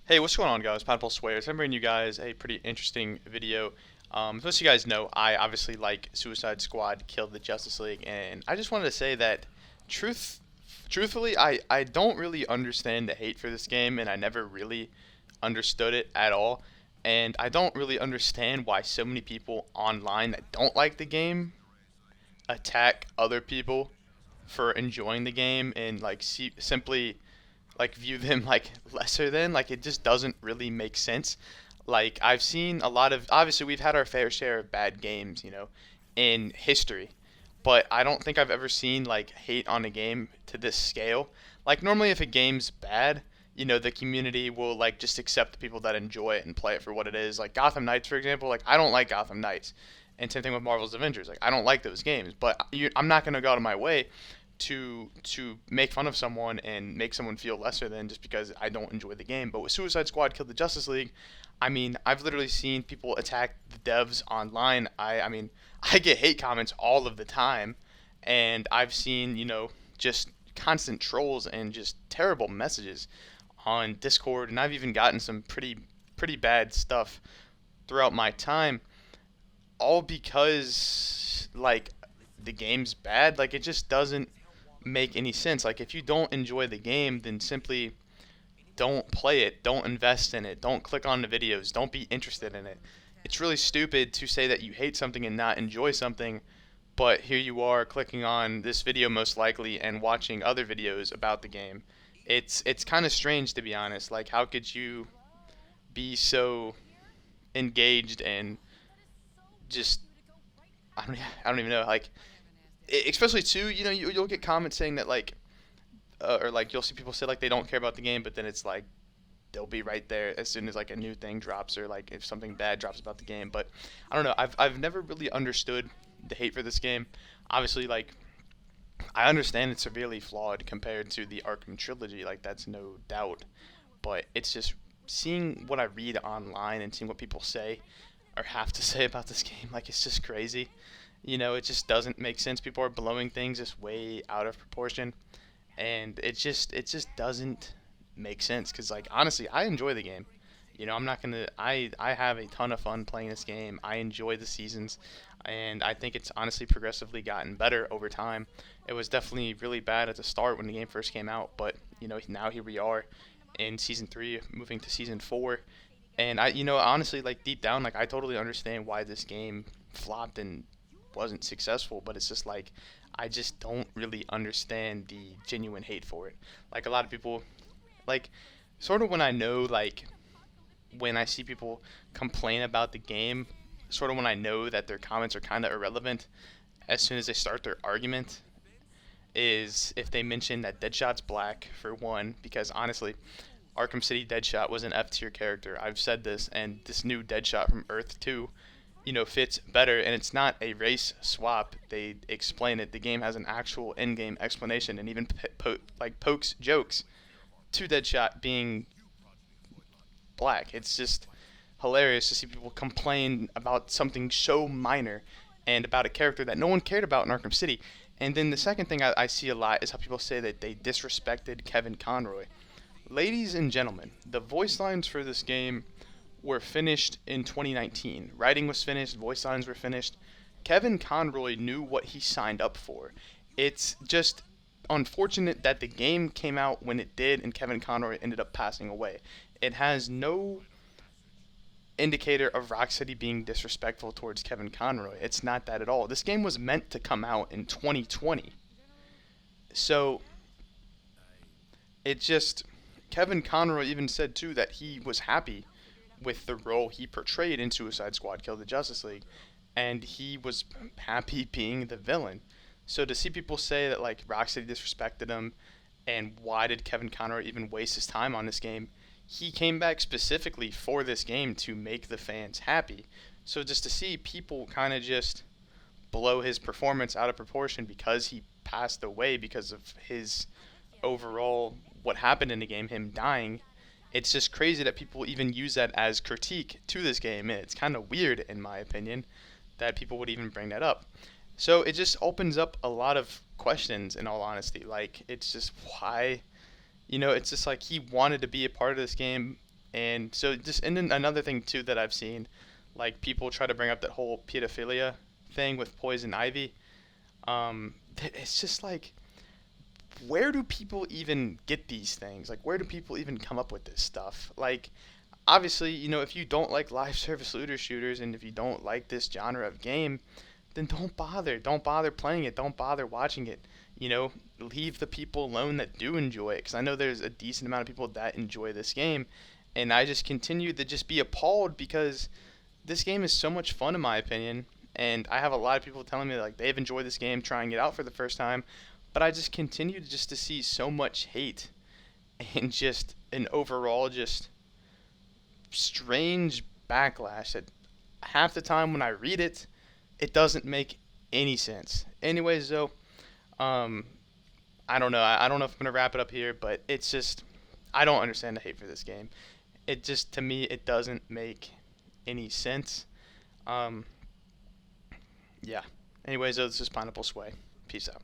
Hey, what's going on, guys? Pineapple Swears. I'm bringing you guys a pretty interesting video. As most of you guys know, I obviously like Suicide Squad Kill the Justice League, and I just wanted to say that, truth, truthfully, I don't really understand the hate for this game, and I never really understood it at all. And I don't really understand why so many people online that don't like the game attack other people for enjoying the game and simply view them like lesser than. Like, it just doesn't really make sense. Like, I've seen a lot of, obviously we've had our fair share of bad games, in history, but I don't think I've ever seen like hate on a game to this scale. Like, normally if a game's bad, the community will like just accept the people that enjoy it and play it for what it is. Like Gotham Knights, for example. Like, I don't like Gotham Knights, and same thing with Marvel's Avengers. Like, I don't like those games, but I'm not gonna go out of my way to make fun of someone and make someone feel lesser than just because I don't enjoy the game. But with Suicide Squad Kill the Justice League, I mean, I've literally seen people attack the devs online. I mean, I get hate comments all of the time, and I've seen, just constant trolls and just terrible messages on Discord, and I've even gotten some pretty bad stuff throughout my time, all because like the game's bad. Like, it just doesn't make any sense. Like, if you don't enjoy the game, then simply don't play it, don't invest in it, don't click on the videos, don't be interested in it. It's really stupid to say that you hate something and not enjoy something, but here you are clicking on this video most likely and watching other videos about the game. It's kind of strange, to be honest. Like, how could you be so engaged and just I don't even know, like, especially too, you'll get comments saying that, like, or like you'll see people say like they don't care about the game, but then it's like they'll be right there as soon as like a new thing drops, or like if something bad drops about the game. But I don't know. I've never really understood the hate for this game. Obviously, like, I understand it's severely flawed compared to the Arkham trilogy. Like, that's no doubt. But it's just seeing what I read online and seeing what people say or have to say about this game. Like, it's just crazy. It just doesn't make sense. People are blowing things just way out of proportion, and it just doesn't make sense. Because, like, honestly, I enjoy the game. I'm not gonna. I have a ton of fun playing this game. I enjoy the seasons, and I think it's honestly progressively gotten better over time. It was definitely really bad at the start when the game first came out, but now here we are in season 3, moving to season 4, and honestly, like, deep down, like, I totally understand why this game flopped and wasn't successful, but it's just like I just don't really understand the genuine hate for it. Like, a lot of people, like, sort of when I know, like, when I see people complain about the game, sort of when I know that their comments are kind of irrelevant, as soon as they start their argument, is if they mention that Deadshot's black, for one, because honestly, Arkham City Deadshot was an F tier character. I've said this, and this new Deadshot from Earth 2, fits better, and it's not a race swap. They explain it. The game has an actual in-game explanation, and even pokes jokes to Deadshot being black. It's just hilarious to see people complain about something so minor and about a character that no one cared about in Arkham City. And then the second thing I see a lot is how people say that they disrespected Kevin Conroy. Ladies and gentlemen, the voice lines for this game were finished in 2019. Writing was finished, voice lines were finished. Kevin Conroy knew what he signed up for. It's just unfortunate that the game came out when it did and Kevin Conroy ended up passing away. It has no indicator of Rocksteady being disrespectful towards Kevin Conroy. It's not that at all. This game was meant to come out in 2020. So it just, Kevin Conroy even said too that he was happy with the role he portrayed in Suicide Squad Kill the Justice League, and he was happy being the villain. So to see people say that, like, Rocksteady disrespected him, and why did Kevin Conroy even waste his time on this game? He came back specifically for this game to make the fans happy. So just to see people kind of just blow his performance out of proportion because he passed away because of his overall what happened in the game, him dying, it's just crazy that people even use that as critique to this game, and it's kind of weird, in my opinion, that people would even bring that up. So it just opens up a lot of questions, in all honesty. Like, it's just why, it's just like he wanted to be a part of this game. And so just and then another thing too that I've seen, like people try to bring up that whole pedophilia thing with Poison Ivy. It's just like, where do people even get these things? Like, where do people even come up with this stuff? Like, obviously, if you don't like live service looter shooters and if you don't like this genre of game, then don't bother. Don't bother playing it. Don't bother watching it. Leave the people alone that do enjoy it. Because I know there's a decent amount of people that enjoy this game. And I just continue to just be appalled because this game is so much fun in my opinion. And I have a lot of people telling me like they've enjoyed this game, trying it out for the first time. But I just continue to see so much hate and just an overall just strange backlash that half the time when I read it, it doesn't make any sense. Anyways, though, um, I don't know. I don't know if I'm gonna wrap it up here, but it's just I don't understand the hate for this game. It just to me it doesn't make any sense. Um, yeah. Anyways, though, this is Pineapple Sway. Peace out.